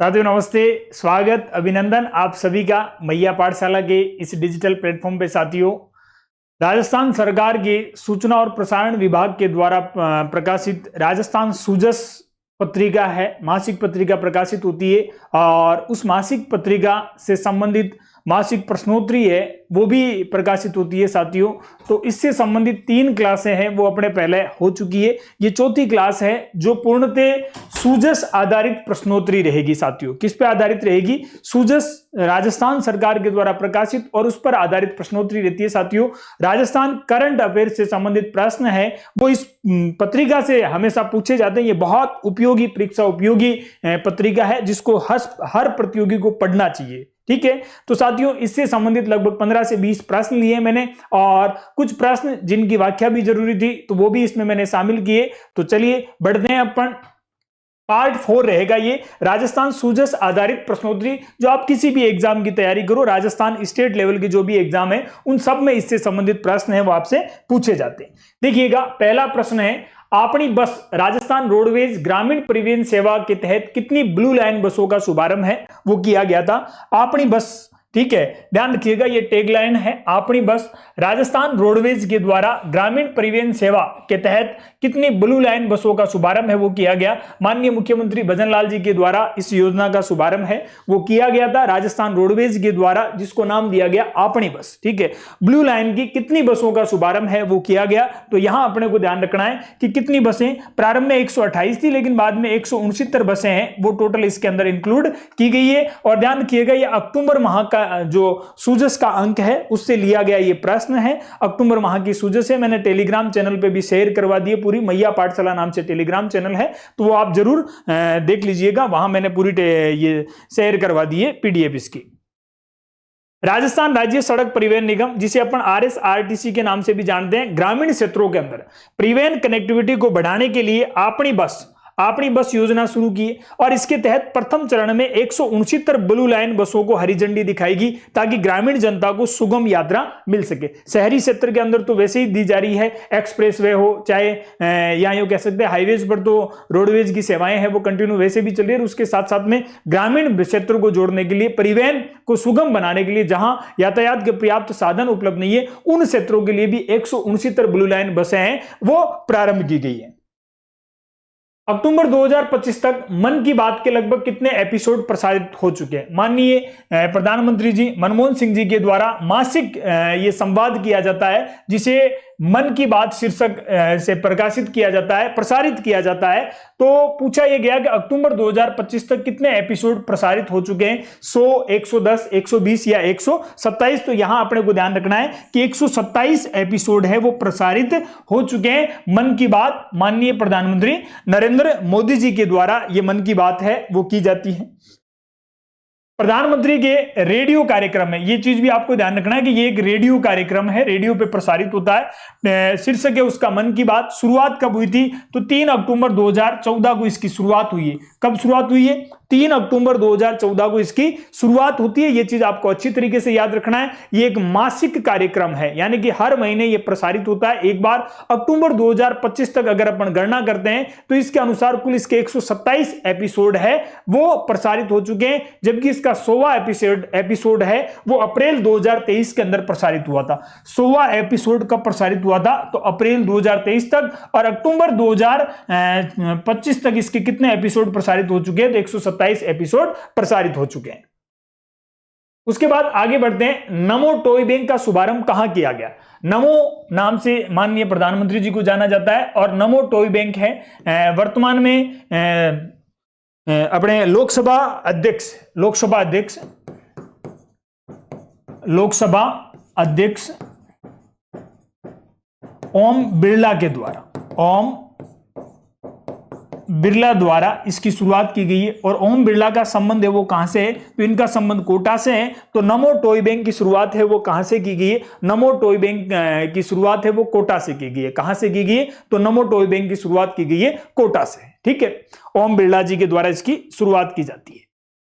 साथियों नमस्ते, स्वागत, अभिनंदन आप सभी का मैया पाठशाला के इस डिजिटल प्लेटफॉर्म पे। साथियों, राजस्थान सरकार के सूचना और प्रसारण विभाग के द्वारा प्रकाशित राजस्थान सूजस पत्रिका है, मासिक पत्रिका प्रकाशित होती है और उस मासिक पत्रिका से संबंधित मासिक प्रश्नोत्तरी है वो भी प्रकाशित होती है। साथियों, तो इससे संबंधित 3 क्लासें हैं वो अपने पहले हो चुकी है। ये चौथी क्लास है जो पूर्णतः सूजस आधारित प्रश्नोत्तरी रहेगी। साथियों, किस पे आधारित रहेगी? सूजस राजस्थान सरकार के द्वारा प्रकाशित और उस पर आधारित प्रश्नोत्तरी रहती है। साथियों, राजस्थान करंट अफेयर से संबंधित प्रश्न है वो इस पत्रिका से हमेशा पूछे जाते हैं। ये बहुत उपयोगी, परीक्षा उपयोगी पत्रिका है जिसको हर प्रतियोगी को पढ़ना चाहिए। ठीक है, तो साथियों इससे संबंधित लगभग 15 से 20 प्रश्न लिए मैंने और कुछ प्रश्न जिनकी व्याख्या भी जरूरी थी तो वो भी इसमें मैंने शामिल किए। तो चलिए बढ़ते हैं अपन। पार्ट 4 रहेगा ये राजस्थान सूजस आधारित प्रश्नोत्तरी। जो आप किसी भी एग्जाम की तैयारी करो, राजस्थान स्टेट लेवल के जो भी एग्जाम है उन सब में इससे संबंधित प्रश्न है वो आपसे पूछे जाते हैं। देखिएगा, पहला प्रश्न है, अपनी बस राजस्थान रोडवेज ग्रामीण परिवहन सेवा के तहत कितनी ब्लू लाइन बसों का शुभारंभ है वो किया गया था। अपनी बस, ठीक है, ध्यान रखिएगा ये टैगलाइन है, अपनी बस राजस्थान रोडवेज के द्वारा ग्रामीण परिवहन सेवा के तहत कितनी ब्लू लाइन बसों का शुभारंभ है वो किया गया। माननीय मुख्यमंत्री भजन लाल जी के द्वारा इस योजना का शुभारंभ है वो किया गया था राजस्थान रोडवेज के द्वारा, जिसको नाम दिया गया अपनी बस। ठीक है, ब्लू लाइन की कितनी बसों का शुभारंभ है वो किया गया। तो यहां अपने को ध्यान रखना है कि कितनी बसें, प्रारंभ में 128 थी लेकिन बाद में 169 बसें हैं वो टोटल इसके अंदर इंक्लूड की गई है। और ध्यान रखिएगा ये अक्टूबर माह का जो सूजस का अंक है उससे लिया गया ये प्रश्न है। अक्टूबर माह की सूजस है, मैंने टेलीग्राम चैनल पे भी शेयर करवा दी है, पूरी मैया पाठशाला नाम से टेलीग्राम चैनल है तो वो आप जरूर देख लीजिएगा, वहां मैंने पूरी ये शेयर करवा दी है पीडीएफ इसकी। राजस्थान राज्य सड़क परिवहन निगम, जिसे अपन RSRTC के नाम से भी जानते हैं, ग्रामीण क्षेत्रों के अंदर परिवहन कनेक्टिविटी को बढ़ाने के लिए अपनी बस योजना शुरू की और इसके तहत प्रथम चरण में 169 ब्लू लाइन बसों को हरी झंडी दिखाएगी ताकि ग्रामीण जनता को सुगम यात्रा मिल सके। शहरी क्षेत्र के अंदर तो वैसे ही दी जा रही है, एक्सप्रेस वे हो चाहे या यूं कह सकते हैं हाईवेज पर तो रोडवेज की सेवाएं हैं वो कंटिन्यू वैसे भी चल रही है। उसके साथ साथ में ग्रामीण क्षेत्र को जोड़ने के लिए, परिवहन को सुगम बनाने के लिए, जहां यातायात के पर्याप्त साधन उपलब्ध नहीं है उन क्षेत्रों के लिए भी 169 ब्लू लाइन बसें हैं वो प्रारंभ की गई है। अक्टूबर 2025 तक मन की बात के लगभग कितने एपिसोड प्रसारित हो चुके हैं? माननीय प्रधानमंत्री जी मनमोहन सिंह जी के द्वारा मासिक ये संवाद किया जाता है जिसे मन की बात शीर्षक से प्रकाशित किया जाता है, प्रसारित किया जाता है। तो पूछा यह गया कि अक्टूबर 2025 तक कितने एपिसोड प्रसारित हो चुके हैं? 100, 110, 120 या 127? तो यहां अपने को ध्यान रखना है कि 127 एपिसोड है वो प्रसारित हो चुके हैं। मन की बात माननीय प्रधानमंत्री नरेंद्र मोदी जी के द्वारा ये मन की बात है वो की जाती है। प्रधानमंत्री के रेडियो कार्यक्रम में ये चीज भी आपको ध्यान रखना है कि ये एक रेडियो कार्यक्रम है, रेडियो पे प्रसारित होता है, शीर्षक है उसका मन की बात। शुरुआत कब हुई थी? तो 3 अक्टूबर 2014 को इसकी शुरुआत हुई है। कब शुरुआत हुई है? 3 अक्टूबर 2014 को इसकी शुरुआत होती है। ये चीज आपको अच्छी तरीके से याद रखना है। ये एक मासिक कार्यक्रम है, यानी कि हर महीने ये प्रसारित होता है एक बार। अक्टूबर 2025 तक अगर अपन गणना करते हैं तो इसके अनुसार कुल इसके 127 एपिसोड है वो प्रसारित हो चुके हैं, जबकि इसका 100वां एपिसोड है वो अप्रैल 2023 के अंदर प्रसारित हुआ था। 100वां एपिसोड कब प्रसारित हुआ था? तो अप्रैल 2023 तक। और अक्टूबर 2025 तक इसके कितने एपिसोड प्रसारित हो चुके हैं? तो 127 एपिसोड प्रसारित हो चुके हैं। उसके बाद आगे बढ़ते हैं। नमो टॉय बैंक का शुभारंभ कहां किया गया? नमो नाम से माननीय प्रधानमंत्री जी को जाना जाता है और नमो टॉय बैंक है वर्तमान में अपने लोकसभा अध्यक्ष ओम बिरला द्वारा इसकी शुरुआत की गई है। और ओम बिरला का संबंध है वो कहां से है? तो इनका संबंध कोटा से है। तो नमो टॉय बैंक की शुरुआत है वो कहां से की गई है? नमो टॉय बैंक की शुरुआत है वो कोटा से की गई है। कहां से की गई है? तो नमो टॉय बैंक की शुरुआत की गई है कोटा से। ठीक है, ओम बिरला जी के द्वारा इसकी शुरुआत की जाती है।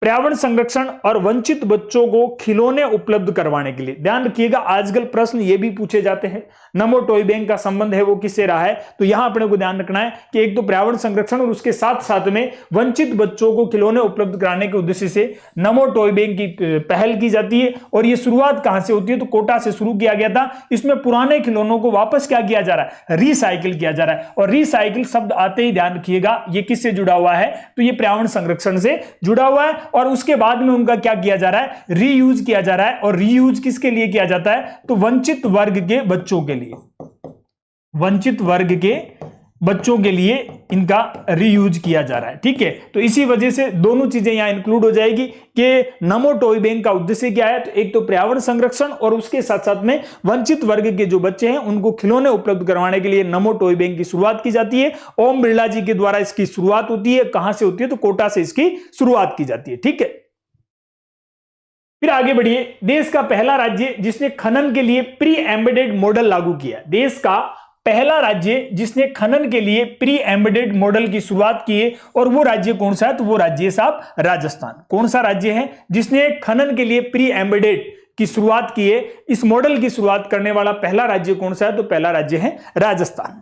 पर्यावरण संरक्षण और वंचित बच्चों को खिलौने उपलब्ध करवाने के लिए। ध्यान रखिएगा, आजकल प्रश्न ये भी पूछे जाते हैं, नमो टॉय बैंक का संबंध है वो किससे रहा है, तो यहां अपने को ध्यान रखना है कि एक तो पर्यावरण संरक्षण और उसके साथ साथ में वंचित बच्चों को खिलौने उपलब्ध कराने के उद्देश्य से नमो टॉय बैंक की पहल की जाती है। और ये शुरुआत कहां से होती है, तो कोटा से शुरू किया गया था। इसमें पुराने खिलौनों को वापस क्या किया जा रहा है, रिसाइकिल किया जा रहा है। और रिसाइकिल शब्द आते ही ध्यान रखिएगा ये किससे जुड़ा हुआ है, तो ये पर्यावरण संरक्षण से जुड़ा हुआ है। और उसके बाद में उनका क्या किया जा रहा है, रीयूज किया जा रहा है। और रीयूज किसके लिए किया जाता है, तो वंचित वर्ग के बच्चों के लिए, वंचित वर्ग के बच्चों के लिए इनका रीयूज किया जा रहा है। ठीक है, तो इसी वजह से दोनों चीजें यहां इंक्लूड हो जाएगी कि नमो टॉय बैंक का उद्देश्य क्या है, तो एक तो पर्यावरण संरक्षण और उसके साथ साथ में वंचित वर्ग के जो बच्चे हैं उनको खिलौने उपलब्ध करवाने के लिए नमो टॉय बैंक की शुरुआत की जाती है। ओम बिरला जी के द्वारा इसकी शुरुआत होती है। कहां से होती है, तो कोटा से इसकी शुरुआत की जाती है। ठीक है, फिर आगे बढ़िए। देश का पहला राज्य जिसने खनन के लिए प्री एम्बेडेड मॉडल लागू किया, देश का पहला राज्य जिसने खनन के लिए प्री एम्बेडेड मॉडल की शुरुआत की है, और वो राज्य कौन सा है, तो वो राज्य है साहब राजस्थान। कौन सा राज्य है जिसने खनन के लिए प्री एम्बेडेड की शुरुआत की है, इस मॉडल की शुरुआत करने वाला पहला राज्य कौन सा है, तो पहला राज्य है राजस्थान।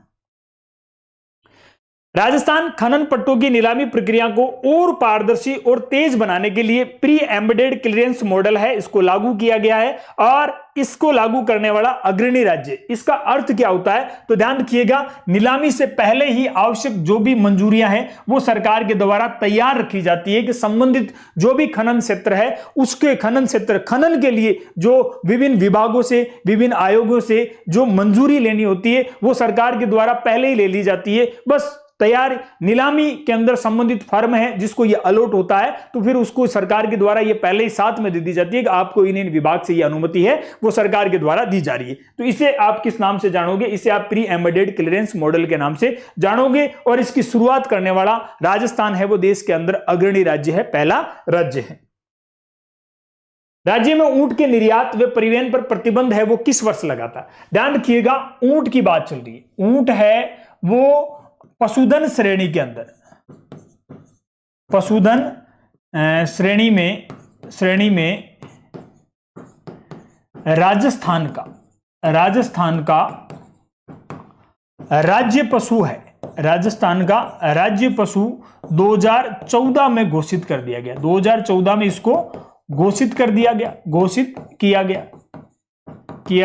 राजस्थान खनन पट्टों की नीलामी प्रक्रिया को और पारदर्शी और तेज बनाने के लिए प्री एम्बेडेड क्लियरेंस मॉडल है, इसको लागू किया गया है। और इसको लागू करने वाला अग्रणी राज्य, इसका अर्थ क्या होता है, तो ध्यान रखिएगा, नीलामी से पहले ही आवश्यक जो भी मंजूरियां हैं वो सरकार के द्वारा तैयार रखी जाती है कि संबंधित जो भी खनन क्षेत्र है उसके खनन क्षेत्र खनन के लिए जो विभिन्न विभागों से, विभिन्न आयोगों से जो मंजूरी लेनी होती है वो सरकार के द्वारा पहले ही ले ली जाती है। बस तैयार नीलामी के अंदर संबंधित फर्म है जिसको ये अलॉट होता है, तो फिर उसको सरकार के द्वारा ये पहले ही साथ में दे दी जाती है कि आपको इन विभाग से ये अनुमति है, वो सरकार के द्वारा दी जा रही है। तो इसे आप किस नाम से जानोगे, इसे आप प्री एम्बेडेड क्लियरेंस मॉडल के नाम से जानोगे। और इसकी शुरुआत करने वाला राजस्थान है, वो देश के अंदर अग्रणी राज्य है, पहला राज्य है। राज्य में ऊंट के निर्यात व परिवहन पर प्रतिबंध है वो किस वर्ष लगा था, ध्यान रखिएगा, ऊंट की बात चल रही है। ऊंट है वो पशुधन श्रेणी के अंदर, पशुधन श्रेणी में राजस्थान का राज्य पशु है। राजस्थान का राज्य पशु 2014 में घोषित कर दिया गया, 2014 में इसको घोषित कर दिया गया, घोषित किया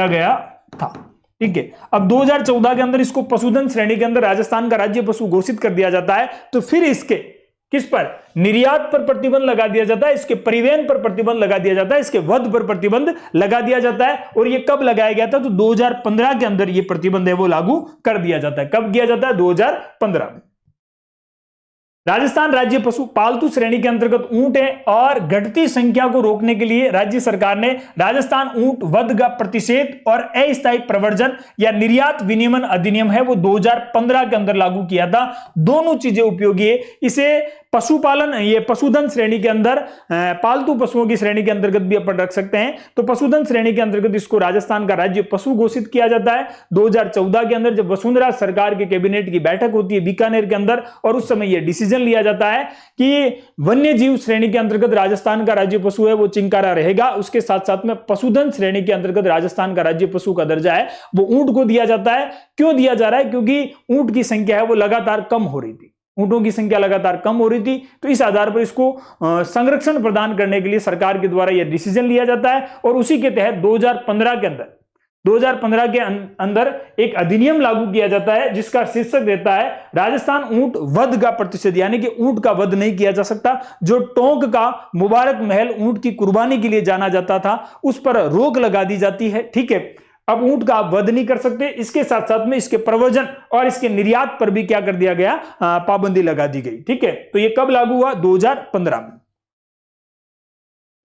गया था। ठीक है, अब 2014 के अंदर इसको पशुधन श्रेणी के अंदर राजस्थान का राज्य पशु घोषित कर दिया जाता है, तो फिर इसके किस पर, निर्यात पर प्रतिबंध लगा दिया जाता है, इसके परिवहन पर प्रतिबंध लगा दिया जाता है, इसके वध पर प्रतिबंध लगा दिया जाता है। और ये कब लगाया गया था, तो 2015 के अंदर ये प्रतिबंध है वो लागू कर दिया जाता है। कब किया जाता है, 2015 में। राजस्थान राज्य पशु पालतू श्रेणी के अंतर्गत ऊंट है, और घटती संख्या को रोकने के लिए राज्य सरकार ने राजस्थान ऊंट वध का प्रतिषेध और अस्थायी प्रवर्जन या निर्यात विनियमन अधिनियम है वो 2015 के अंदर लागू किया था। दोनों चीजें उपयोगी है। इसे पशुपालन, ये पशुधन श्रेणी के अंदर पालतू पशुओं की श्रेणी के अंतर्गत भी अपन रख सकते हैं। तो पशुधन श्रेणी के अंतर्गत इसको राजस्थान का राज्य पशु घोषित किया जाता है 2014 के अंदर, जब वसुंधरा सरकार के कैबिनेट की बैठक होती है बीकानेर के अंदर, और उस समय यह डिसीजन लिया जाता है कि वन्य जीव श्रेणी के अंतर्गत राजस्थान का राज्य पशु है वो चिंकारा रहेगा। उसके साथ साथ में पशुधन श्रेणी के अंतर्गत राजस्थान का राज्य पशु का दर्जा है वो ऊंट को दिया जाता है। क्यों दिया जा रहा है, क्योंकि ऊंट की संख्या है वो लगातार कम हो रही थी, ऊंटों की संख्या लगातार कम हो रही थी। तो इस आधार पर इसको संरक्षण प्रदान करने के लिए सरकार के द्वारा यह डिसीजन लिया जाता है, और उसी के तहत 2015 के अंदर एक अधिनियम लागू किया जाता है जिसका शीर्षक देता है राजस्थान ऊंट वध का प्रतिषेध, यानी कि ऊंट का वध नहीं किया जा सकता। जो टोंक का मुबारक महल ऊंट की कुर्बानी के लिए जाना जाता था उस पर रोक लगा दी जाती है। ठीक है, अब ऊंट का आप वध नहीं कर सकते। इसके साथ साथ में इसके प्रवर्जन और इसके निर्यात पर भी क्या कर दिया गया, पाबंदी लगा दी गई। ठीक है, तो ये कब लागू हुआ, 2015 में।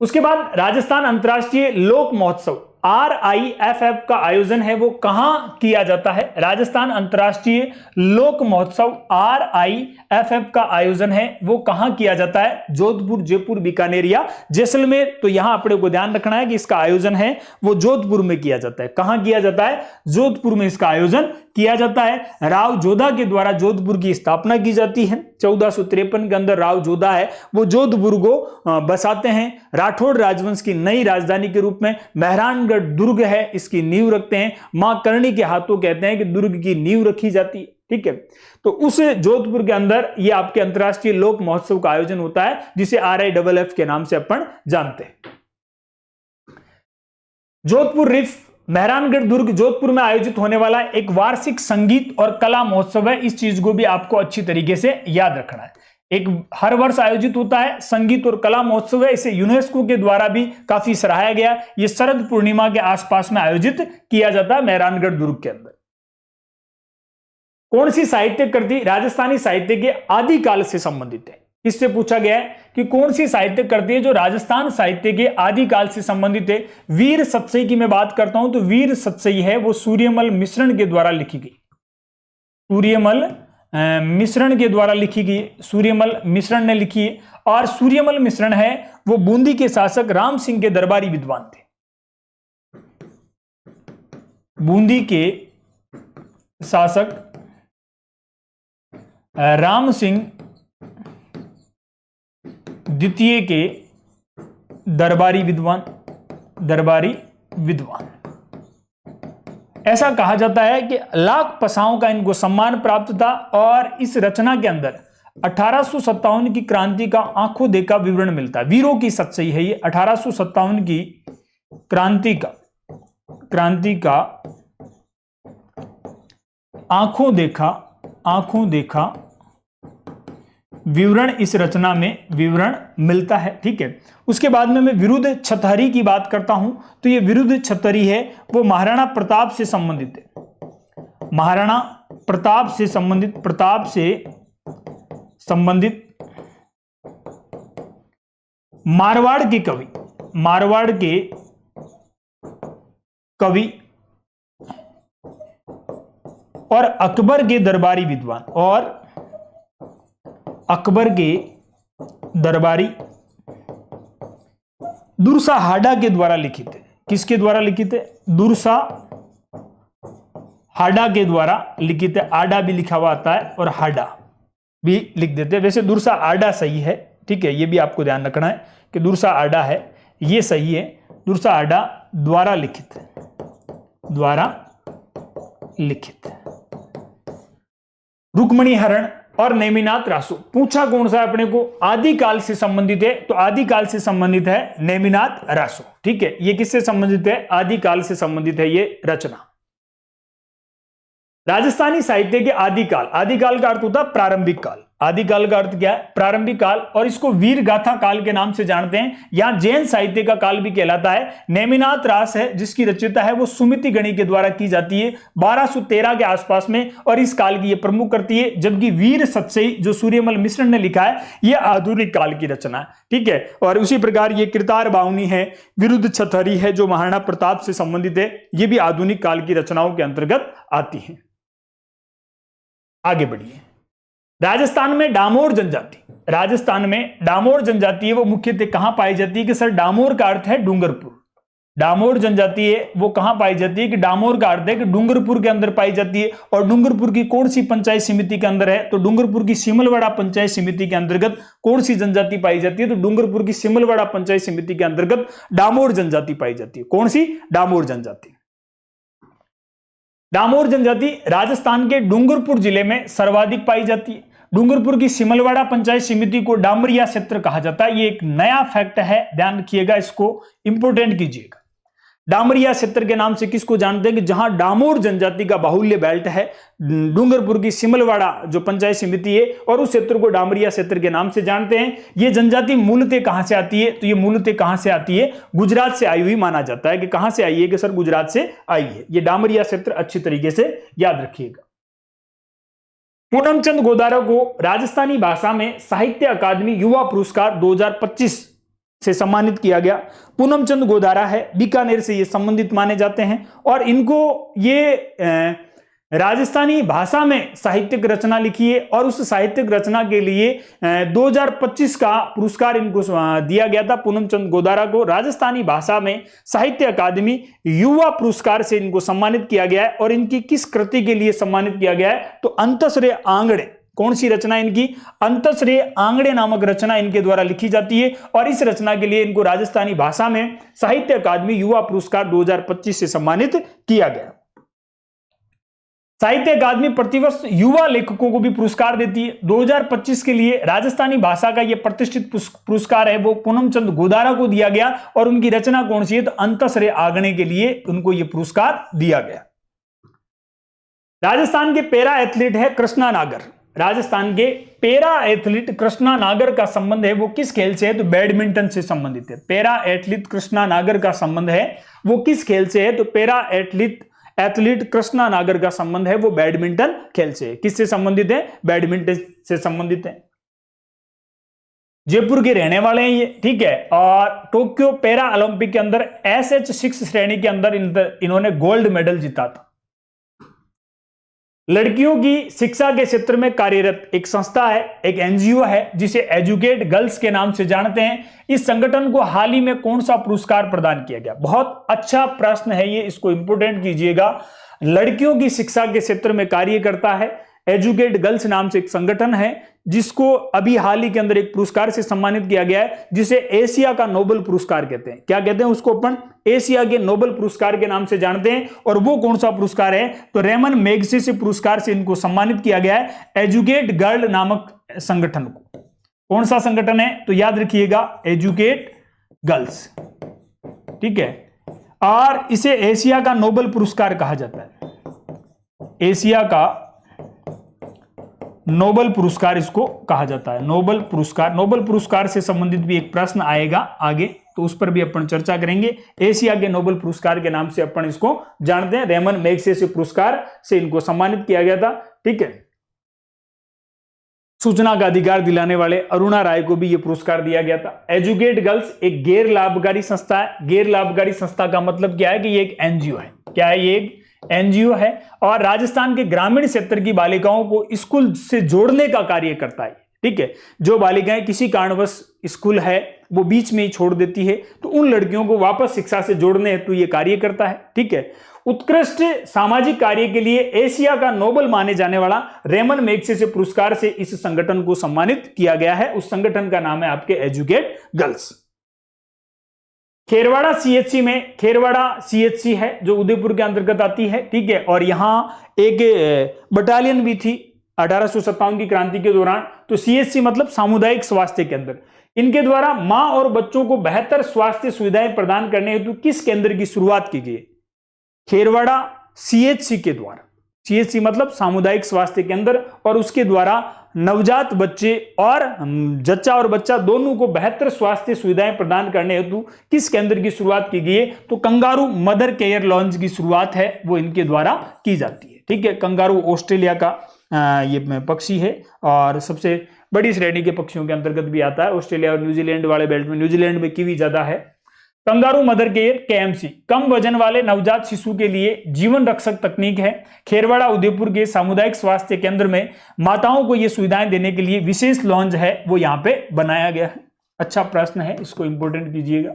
उसके बाद राजस्थान अंतर्राष्ट्रीय लोक महोत्सव RIFF का आयोजन है वो कहां किया जाता है, राजस्थान अंतर्राष्ट्रीय लोक महोत्सव RIFF का आयोजन है वो कहां किया जाता है, जोधपुर, जयपुर, बीकानेर या जैसलमेर। तो यहां अपने को ध्यान रखना है कि इसका आयोजन है वो जोधपुर में किया जाता है। कहां किया जाता है, जोधपुर में इसका आयोजन किया जाता है। राव जोधा के द्वारा जोधपुर की स्थापना की जाती है। 1453 के अंदर राव जोधा है वो जोधपुर को बसाते हैं। राठौड़ राजवंश की नई राजधानी के रूप में मेहरानगढ़ दुर्ग है, इसकी नींव रखते हैं। मां करणी के हाथों कहते हैं कि दुर्ग की नींव रखी जाती है। ठीक है, तो उस जोधपुर के अंदर ये आपके अंतरराष्ट्रीय लोक महोत्सव का आयोजन होता है, जिसे RIFF के नाम से अपन जानते हैं। जोधपुर रिफ मेहरानगढ़ दुर्ग जोधपुर में आयोजित होने वाला एक वार्षिक संगीत और कला महोत्सव है। इस चीज को भी आपको अच्छी तरीके से याद रखना है। एक हर वर्ष आयोजित होता है संगीत और कला महोत्सव है। इसे यूनेस्को के द्वारा भी काफी सराहाया गया। यह शरद पूर्णिमा के आसपास में आयोजित किया जाता है मेहरानगढ़ दुर्ग के अंदर। कौन सी साहित्य कृति राजस्थानी साहित्य के आदिकाल से संबंधित है? इससे पूछा गया है कि कौन सी साहित्य कृति है जो राजस्थान साहित्य के आदिकाल से संबंधित है। वीर सतसई की मैं बात करता हूं तो वीर सतसई है वो सूर्यमल मिश्रण के द्वारा लिखी गई। सूर्यमल मिश्रण के द्वारा लिखी गई, सूर्यमल मिश्रण ने लिखी है। और सूर्यमल मिश्रण है वो बूंदी के शासक राम सिंह के दरबारी विद्वान थे। बूंदी के शासक राम सिंह द्वितीय के दरबारी विद्वान। ऐसा कहा जाता है कि लाख पसाओं का इनको सम्मान प्राप्त था। और इस रचना के अंदर 1857 की क्रांति का आंखों देखा विवरण मिलता है। वीरों की सच्चाई है ये। 1857 की क्रांति का आंखों देखा विवरण इस रचना में विवरण मिलता है। ठीक है, उसके बाद में मैं विरुद्ध छतहरी की बात करता हूं तो ये विरुद्ध छतहरी है वो महाराणा प्रताप से संबंधित है। महाराणा प्रताप से संबंधित मारवाड़ के कवि और अकबर के दरबारी विद्वान दुरसा हाडा के द्वारा लिखित है। किसके द्वारा लिखित है? दुरसा हाडा के द्वारा लिखित है। आडा भी लिखा हुआ आता है और हाडा भी लिख देते हैं। वैसे दुरसा आडा सही है। ठीक है, ये भी आपको ध्यान रखना है कि दुरसा आडा है, ये सही है। दुरसा आडा द्वारा लिखित है। रुक्मणी हरण और नेमिनाथ रासो पूछा कौन सा अपने को? आदिकाल से संबंधित है। तो आदिकाल से संबंधित है नेमिनाथ रासो। ठीक है, ये किससे संबंधित है? आदिकाल से संबंधित है ये रचना। राजस्थानी साहित्य के आदिकाल का अर्थ होता है प्रारंभिक काल। आदिकाल का अर्थ क्या है? प्रारंभिक काल। और इसको वीर गाथा काल के नाम से जानते हैं। यहां जैन साहित्य का काल भी कहलाता है। नेमिनाथ रास है जिसकी रचयिता है वो सुमिति गणी के द्वारा की जाती है 1213 के आसपास में, और इस काल की ये प्रमुख करती है। जबकि वीर सतसई जो सूर्यमल मिश्रण ने लिखा है ये आधुनिक काल की रचना है। ठीक है, और उसी प्रकार ये कृतार बावनी है, विरुद्ध छतहरी है जो महाराणा प्रताप से संबंधित है, ये भी आधुनिक काल की रचनाओं के अंतर्गत आती है। आगे बढ़िए। राजस्थान में डामोर जनजाति है वो मुख्यतः कहां पाई जाती है? कि सर डामोर का अर्थ है डूंगरपुर। डामोर जनजाति है वो कहां पाई जाती है? कि डामोर का अर्थ है कि डूंगरपुर के अंदर पाई जाती है। और डूंगरपुर की कौन सी पंचायत समिति के अंदर है? तो डूंगरपुर की सिमलवाड़ा पंचायत समिति के अंतर्गत कौन सी जनजाति पाई जाती है? तो डूंगरपुर की सिमलवाड़ा पंचायत समिति के अंतर्गत डामोर जनजाति पाई जाती है। कौन सी? डामोर जनजाति। डामोर जनजाति राजस्थान के डूंगरपुर जिले में सर्वाधिक पाई जाती है। डूंगरपुर की सिमलवाड़ा पंचायत समिति को डामरिया क्षेत्र कहा जाता है। ये एक नया फैक्ट है, ध्यान रखिएगा, इसको इंपोर्टेंट कीजिएगा। डामरिया क्षेत्र के नाम से किसको जानते हैं? कि जहां डामोर जनजाति का बाहुल्य बेल्ट है, डूंगरपुर की सिमलवाड़ा जो पंचायत समिति है, और उस क्षेत्र को डामरिया क्षेत्र के नाम से जानते हैं। ये जनजाति मूलतः कहां से आती है? तो ये मूलतः कहां से आती है? गुजरात से आई हुई माना जाता है। कि कहां से आई है? कि सर गुजरात से आई है। ये डामरिया क्षेत्र अच्छी तरीके से याद रखिएगा। पूनमचंद गोदारा को राजस्थानी भाषा में साहित्य अकादमी युवा पुरस्कार 2025 से सम्मानित किया गया। पूनमचंद गोदारा है, बीकानेर से ये संबंधित माने जाते हैं। और इनको ये राजस्थानी भाषा में साहित्यिक रचना लिखी है और उस साहित्यिक रचना के लिए 2025 का पुरस्कार इनको दिया गया था। पूनम चंद गोदारा को राजस्थानी भाषा में साहित्य अकादमी युवा पुरस्कार से इनको सम्मानित किया गया है। और इनकी किस कृति के लिए सम्मानित किया गया है? तो अंतश्रेय आंगड़े। कौन सी रचना इनकी? अंतश्रेय आंगड़े नामक रचना इनके द्वारा लिखी जाती है और इस रचना के लिए इनको राजस्थानी भाषा में साहित्य अकादमी युवा पुरस्कार 2025 से सम्मानित किया गया। साहित्य अकादमी प्रतिवर्ष युवा लेखकों को भी पुरस्कार देती है। 2025 के लिए राजस्थानी भाषा का यह प्रतिष्ठित पुरस्कार है वो पूनम चंद गोदारा को दिया गया और उनकी रचना कौन सी है? तो अंतश्रेय आंगड़े के लिए उनको यह पुरस्कार दिया गया। राजस्थान के पैरा एथलीट है कृष्णा नागर। राजस्थान के पैरा एथलीट कृष्णा नागर का संबंध है वो किस खेल से है? तो बैडमिंटन से संबंधित है। पैरा एथलीट कृष्णा नागर का संबंध है वो किस खेल से है? तो पैरा एथलीट कृष्णा नागर का संबंध है वो बैडमिंटन खेल से है। किससे संबंधित है? बैडमिंटन से संबंधित है। जयपुर के रहने वाले हैं ये, ठीक है। और टोक्यो पैरा ओलंपिक के अंदर SH6 श्रेणी के अंदर इन्होंने गोल्ड मेडल जीता था। लड़कियों की शिक्षा के क्षेत्र में कार्यरत एक संस्था है, एक NGO है जिसे एजुकेट गर्ल्स के नाम से जानते हैं। इस संगठन को हाल ही में कौन सा पुरस्कार प्रदान किया गया? बहुत अच्छा प्रश्न है ये, इसको इंपोर्टेंट कीजिएगा। लड़कियों की शिक्षा के क्षेत्र में कार्य करता है एजुकेट गर्ल्स नाम से एक संगठन है जिसको अभी हाल ही के अंदर एक पुरस्कार से सम्मानित किया गया है जिसे एशिया का नोबेल पुरस्कार कहते हैं। क्या कहते हैं उसको? अपन एशिया के नोबेल पुरस्कार के नाम से जानते हैं। और वो कौन सा पुरस्कार है? तो रेमन मैग्सेसे पुरस्कार से इनको सम्मानित किया गया है एजुकेट गर्ल नामक संगठन को। कौन सा संगठन है? तो याद रखिएगा एजुकेट गर्ल्स, ठीक है। और इसे एशिया का नोबेल पुरस्कार कहा जाता है। एशिया का नोबेल पुरस्कार इसको कहा जाता है। नोबेल पुरस्कार से संबंधित भी एक प्रश्न आएगा आगे, तो उस पर भी अपन चर्चा करेंगे। एशिया के नोबेल पुरस्कार के नाम से अपन इसको जानते हैं। रेमन मैग्सेसे पुरस्कार से इनको सम्मानित किया गया था, ठीक है। सूचना का अधिकार दिलाने वाले अरुणा राय को भी यह पुरस्कार दिया गया था। एजुकेट गर्ल्स एक गैर लाभकारी संस्था है। गैर लाभकारी संस्था का मतलब क्या है? कि ये एक NGO है। क्या है? ये एक NGO है और राजस्थान के ग्रामीण क्षेत्र की बालिकाओं को स्कूल से जोड़ने का कार्य करता है, ठीक है। जो बालिकाएं किसी कारणवश स्कूल है वो बीच में ही छोड़ देती है तो उन लड़कियों को वापस शिक्षा से जोड़ने हेतु ये कार्य करता है, ठीक है। उत्कृष्ट सामाजिक कार्य के लिए एशिया का नोबेल माने जाने वाला रेमन मैग्सेसे पुरस्कार से इस संगठन को सम्मानित किया गया है। उस संगठन का नाम है आपके एजुकेट गर्ल्स। खेरवाड़ा CHC है जो उदयपुर के अंतर्गत आती है, ठीक है। और यहां एक बटालियन भी थी 1857 की क्रांति के दौरान। तो CHC मतलब सामुदायिक स्वास्थ्य केंद्र। इनके द्वारा मां और बच्चों को बेहतर स्वास्थ्य सुविधाएं प्रदान करने हेतु किस केंद्र की शुरुआत की गई? खेरवाड़ा CHC के द्वारा। CHC मतलब सामुदायिक स्वास्थ्य केंद्र, और उसके द्वारा नवजात बच्चे और जच्चा और बच्चा दोनों को बेहतर स्वास्थ्य सुविधाएं प्रदान करने हेतु किस केंद्र की शुरुआत की गई है? तो कंगारू मदर केयर लॉन्ज की शुरुआत है वो इनके द्वारा की जाती है, ठीक है। कंगारू ऑस्ट्रेलिया का ये पक्षी है और सबसे बड़ी श्रेणी के पक्षियों के अंतर्गत भी आता है। ऑस्ट्रेलिया और न्यूजीलैंड वाले बेल्ट में न्यूजीलैंड में कीवी ज्यादा है। कंगारू मदर केयर KMC कम वजन वाले नवजात शिशु के लिए जीवन रक्षक तकनीक है। खेरवाड़ा उदयपुर के सामुदायिक स्वास्थ्य केंद्र में माताओं को यह सुविधाएं देने के लिए विशेष लॉन्ज है वो यहां पे बनाया गया है। अच्छा प्रश्न है, इसको इंपोर्टेंट कीजिएगा।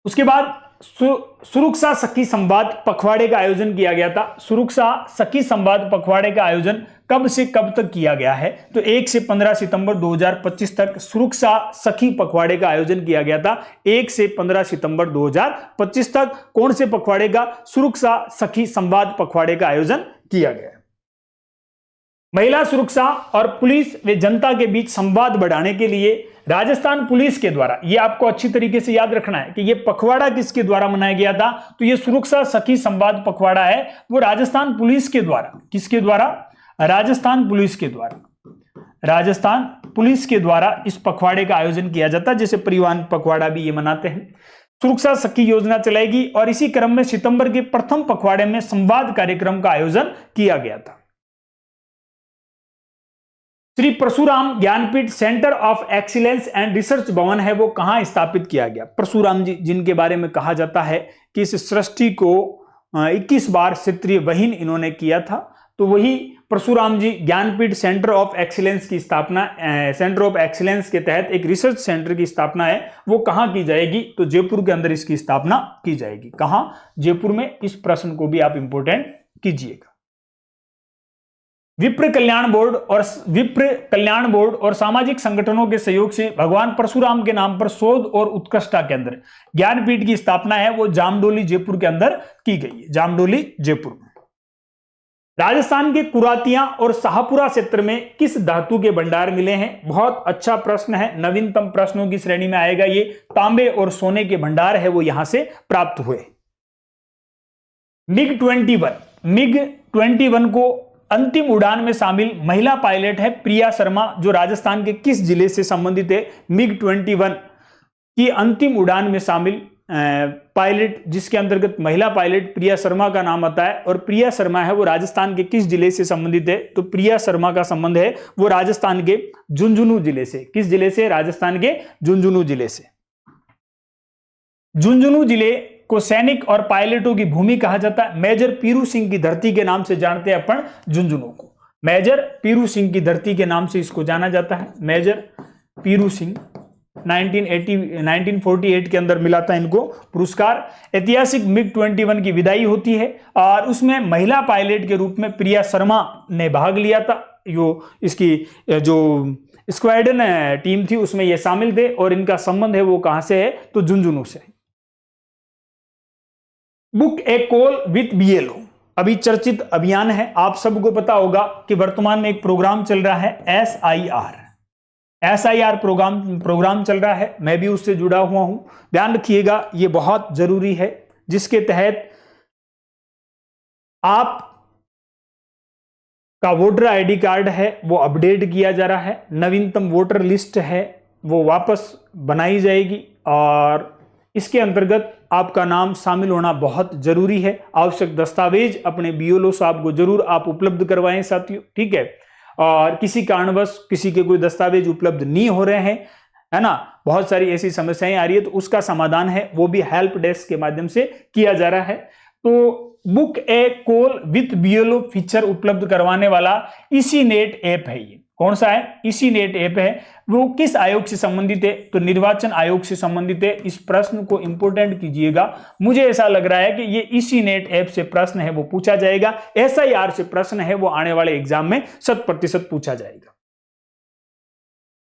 उसके बाद सुरक्षा सखी संवाद पखवाड़े का आयोजन किया गया था। सुरक्षा सखी संवाद पखवाड़े का आयोजन कब से कब तक किया गया है? तो 1 से 15 सितंबर 2025 तक सुरक्षा सखी पखवाड़े का आयोजन किया गया था। 1 से 15 सितंबर 2025 तक कौन से पखवाड़े का? सुरक्षा सखी संवाद पखवाड़े का आयोजन किया गया। महिला सुरक्षा और पुलिस व जनता के बीच संवाद बढ़ाने के लिए राजस्थान पुलिस के द्वारा, यह आपको अच्छी तरीके से याद रखना है कि यह पखवाड़ा किसके द्वारा मनाया गया था? तो यह सुरक्षा सखी संवाद पखवाड़ा है वो राजस्थान पुलिस के द्वारा। किसके द्वारा? राजस्थान पुलिस के द्वारा। राजस्थान पुलिस के द्वारा इस पखवाड़े का आयोजन किया जाता है, जैसे परिवहन पखवाड़ा भी ये मनाते हैं। सुरक्षा सखी योजना चलाएगी और इसी क्रम में सितंबर के प्रथम पखवाड़े में संवाद कार्यक्रम का आयोजन किया गया था। Shri Parshuram Gyanpeeth centre of excellence and research Bhawan है वो कहां स्थापित किया गया? परशुराम जी जिनके बारे में कहा जाता है कि इस सृष्टि को 21 बार क्षेत्रीय वहीन इन्होंने किया था। तो वही परशुराम जी ज्ञानपीठ सेंटर ऑफ एक्सीलेंस की स्थापना, सेंटर ऑफ एक्सीलेंस के तहत एक रिसर्च सेंटर की स्थापना है, वो कहां की जाएगी? तो जयपुर के अंदर इसकी स्थापना की जाएगी। कहां? जयपुर में। इस प्रश्न को भी आप इंपोर्टेंट कीजिएगा। विप्र कल्याण बोर्ड और सामाजिक संगठनों के सहयोग से भगवान परशुराम के नाम पर शोध और उत्कृष्टता केंद्र ज्ञानपीठ की स्थापना है, वो जामडोली जयपुर के अंदर की गई है। जामडोली जयपुर में। राजस्थान के कुरातिया और शाहपुरा क्षेत्र में किस धातु के भंडार मिले हैं? बहुत अच्छा प्रश्न है, नवीनतम प्रश्नों की श्रेणी में आएगा ये। तांबे और सोने के भंडार है वो यहां से प्राप्त हुए। मिग 21 को अंतिम उड़ान में शामिल महिला पायलट है प्रिया शर्मा, जो राजस्थान के किस जिले से संबंधित है? मिग 21 की अंतिम उड़ान में शामिल पायलट जिसके अंतर्गत महिला पायलट प्रिया शर्मा का नाम आता है, और प्रिया शर्मा है वो राजस्थान के किस जिले से संबंधित है? तो प्रिया शर्मा का संबंध है वो राजस्थान के झुंझुनू जिले से। किस जिले से? राजस्थान के झुंझुनू जिले से। झुंझुनू जिले को सैनिक और पायलटों की भूमि कहा जाता है। मेजर पीरू सिंह की धरती के नाम से जानते हैं अपन झुंझुनू को। मेजर पीरू सिंह की धरती के नाम से इसको जाना जाता है। मेजर पीरू सिंह 1948 के अंदर मिला था इनको पुरस्कार। ऐतिहासिक मिग 21 की विदाई होती है और उसमें महिला पायलट के रूप में प्रिया शर्मा ने भाग लिया था। इसकी जो स्क्वाड्रन टीम थी उसमें ये शामिल थे, और इनका संबंध है वो कहां से है? तो झुंझुनू से। Book A call with BLO अभी चर्चित अभियान है। आप सबको पता होगा कि वर्तमान में एक प्रोग्राम चल रहा है एसआईआर प्रोग्राम चल रहा है। मैं भी उससे जुड़ा हुआ हूं। ध्यान रखिएगा, ये बहुत जरूरी है, जिसके तहत आप का वोटर आईडी कार्ड है वो अपडेट किया जा रहा है। नवीनतम वोटर लिस्ट है वो वापस बनाई जाएगी, और इसके अंतर्गत आपका नाम शामिल होना बहुत जरूरी है। आवश्यक दस्तावेज अपने बीएलओ साहब को जरूर आप उपलब्ध करवाएं साथियों, ठीक है। और किसी कारणवश किसी के कोई दस्तावेज उपलब्ध नहीं हो रहे हैं, है ना, बहुत सारी ऐसी समस्याएं आ रही है, तो उसका समाधान है वो भी हेल्प डेस्क के माध्यम से किया जा रहा है। तो book A call with BLO feature उपलब्ध करवाने वाला इसी नेट ऐप है। ये कौन सा है? इसी नेट ऐप है। वो किस आयोग से संबंधित है? तो निर्वाचन आयोग से संबंधित है। इस प्रश्न को इंपोर्टेंट कीजिएगा। मुझे ऐसा लग रहा है कि ये इसी नेट ऐप से प्रश्न है वो पूछा जाएगा। एसआईआर से प्रश्न है वो आने वाले एग्जाम में 100% पूछा जाएगा।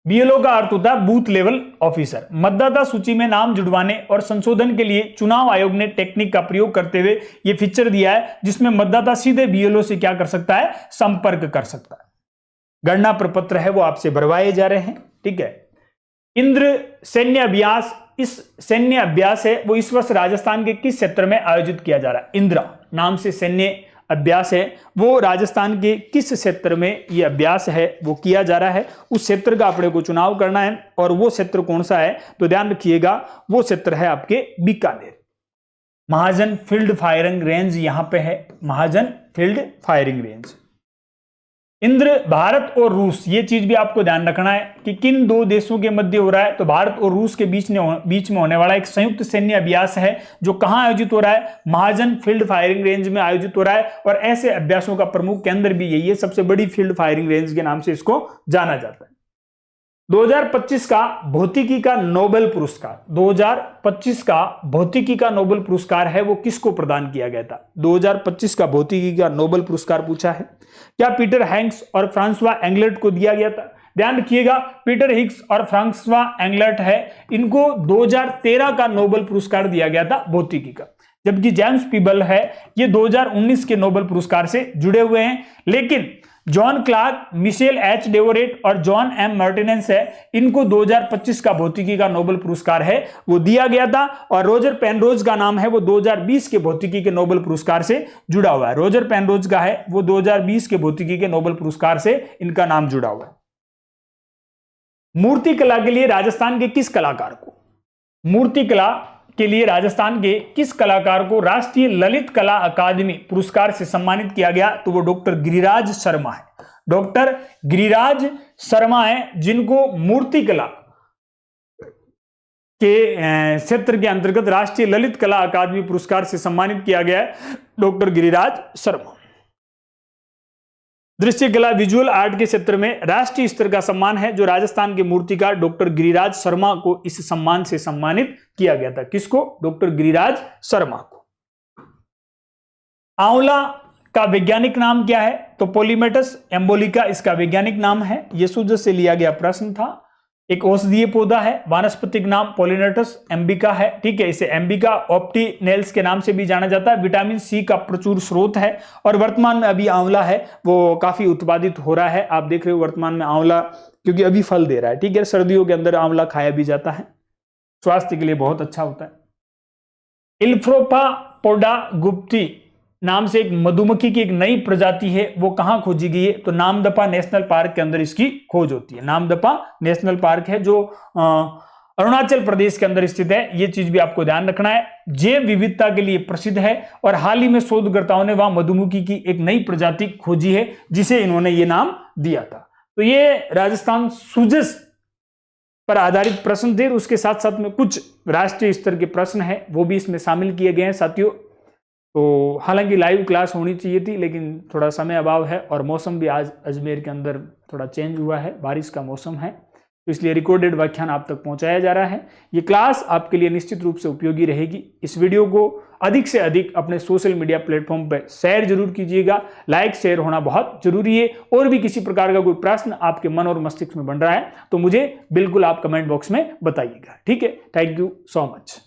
बीएलओ का अर्थ होता है बूथ लेवल ऑफिसर। मतदाता सूची में नाम जुड़वाने और संशोधन के लिए चुनाव आयोग ने टेक्निक का प्रयोग करते हुए यह फीचर दिया है, जिसमें मतदाता सीधे बीएलओ से क्या कर सकता है? संपर्क कर सकता है। गणना प्रपत्र है वो आपसे भरवाए जा रहे हैं, ठीक है। इंद्र सैन्य अभ्यास, इस सैन्य अभ्यास है वो इस वर्ष राजस्थान के किस क्षेत्र में आयोजित किया जा रहा है? इंद्रा नाम से सैन्य अभ्यास है वो राजस्थान के किस क्षेत्र में ये अभ्यास है वो किया जा रहा है। उस क्षेत्र का अपने को चुनाव करना है, और वो क्षेत्र कौन सा है? तो ध्यान रखिएगा, वो क्षेत्र है आपके Bikaner. Mahajan field firing range यहां पे है, Mahajan field firing range. Indra Bharat और रूस, ये चीज भी आपको ध्यान रखना है कि किन दो देशों के मध्य हो रहा है। तो भारत और रूस के बीच में होने वाला एक संयुक्त सैन्य अभ्यास है, जो कहां आयोजित हो रहा है? महाजन फील्ड फायरिंग रेंज में आयोजित हो रहा है। और ऐसे अभ्यासों का प्रमुख केंद्र भी यही है, सबसे बड़ी फील्ड फायरिंग रेंज के नाम से इसको जाना जाता है। 2025 का भौतिकी का नोबेल पुरस्कार, 2025 का भौतिकी का नोबेल पुरस्कार है वो किसको प्रदान किया गया था? 2025 का भौतिकी का नोबेल पुरस्कार पूछा है। क्या पीटर हैंक्स और फ्रांसवा एंगलर्ट को दिया गया था? ध्यान रखिएगा, पीटर हिग्स और फ्रांसवा एंगलर्ट है, इनको 2013 का नोबेल पुरस्कार दिया गया था भौतिकी का। जबकि जेम्स पीबल है ये 2019 के नोबेल पुरस्कार से जुड़े हुए हैं। लेकिन जॉन क्लार्क, मिशेल एच डेवोरेट और जॉन एम मार्टिनेस है, इनको 2025 का भौतिकी का नोबेल पुरस्कार है वो दिया गया था। और रोजर पेनरोज का नाम है वो 2020 के भौतिकी के नोबेल पुरस्कार से जुड़ा हुआ है। रोजर पेनरोज का है वो 2020 के भौतिकी के नोबेल पुरस्कार से इनका नाम जुड़ा हुआ है। मूर्तिकला के लिए राजस्थान के किस कलाकार को, मूर्तिकला के लिए राजस्थान के किस कलाकार को राष्ट्रीय ललित कला अकादमी पुरस्कार से सम्मानित किया गया? तो वो डॉक्टर गिरिराज शर्मा है। डॉक्टर गिरिराज शर्मा है जिनको मूर्तिकला के क्षेत्र के अंतर्गत राष्ट्रीय ललित कला अकादमी पुरस्कार से सम्मानित किया गया है डॉक्टर गिरिराज शर्मा। दृश्य कला विजुअल आर्ट के क्षेत्र में राष्ट्रीय स्तर का सम्मान है जो राजस्थान के मूर्तिकार डॉक्टर गिरिराज शर्मा को इस सम्मान से सम्मानित किया गया था। किसको? डॉक्टर गिरिराज शर्मा को। आंवला का वैज्ञानिक नाम क्या है? तो पोलीमेटस एम्बोलिका इसका वैज्ञानिक नाम है। यह सूजस से लिया गया प्रश्न था। एक औषधीय पौधा है। वानस्पतिक नाम पोलिनेटस एम्बिका है। ठीक है, इसे एम्बिका ऑप्टिनेल्स के नाम से भी जाना जाता है। विटामिन सी का प्रचुर स्रोत है और वर्तमान में अभी आंवला है वो काफी उत्पादित हो रहा है। आप देख रहे हो वर्तमान में आंवला, क्योंकि अभी फल दे रहा है। ठीक है, सर्दियों के अंदर आंवला खाया भी जाता है, स्वास्थ्य के लिए बहुत अच्छा होता है। इल्फ्रोफापोडा गुप्ती नाम से एक मधुमक्खी की एक नई प्रजाति है, वो कहां खोजी गई है? तो नामदफा नेशनल पार्क के अंदर इसकी खोज होती है। नामदफा नेशनल पार्क है जो अरुणाचल प्रदेश के अंदर स्थित है। ये चीज भी आपको ध्यान रखना है। जैव विविधता के लिए प्रसिद्ध है और हाल ही में शोधकर्ताओं ने वहां मधुमक्खी की एक नई प्रजाति खोजी है जिसे इन्होंने ये नाम दिया था। तो ये राजस्थान सूजस पर आधारित प्रश्न थे। उसके साथ साथ में कुछ राष्ट्रीय स्तर के प्रश्न है वो भी इसमें शामिल किए गए हैं साथियों। तो हालांकि लाइव क्लास होनी चाहिए थी लेकिन थोड़ा समय अभाव है और मौसम भी आज अजमेर के अंदर थोड़ा चेंज हुआ है, बारिश का मौसम है, तो इसलिए रिकॉर्डेड व्याख्यान आप तक पहुंचाया जा रहा है। ये क्लास आपके लिए निश्चित रूप से उपयोगी रहेगी। इस वीडियो को अधिक से अधिक अपने सोशल मीडिया प्लेटफॉर्म पर शेयर जरूर कीजिएगा। लाइक शेयर होना बहुत जरूरी है। और भी किसी प्रकार का कोई प्रश्न आपके मन और मस्तिष्क में बन रहा है तो मुझे बिल्कुल आप कमेंट बॉक्स में बताइएगा। ठीक है, थैंक यू सो मच।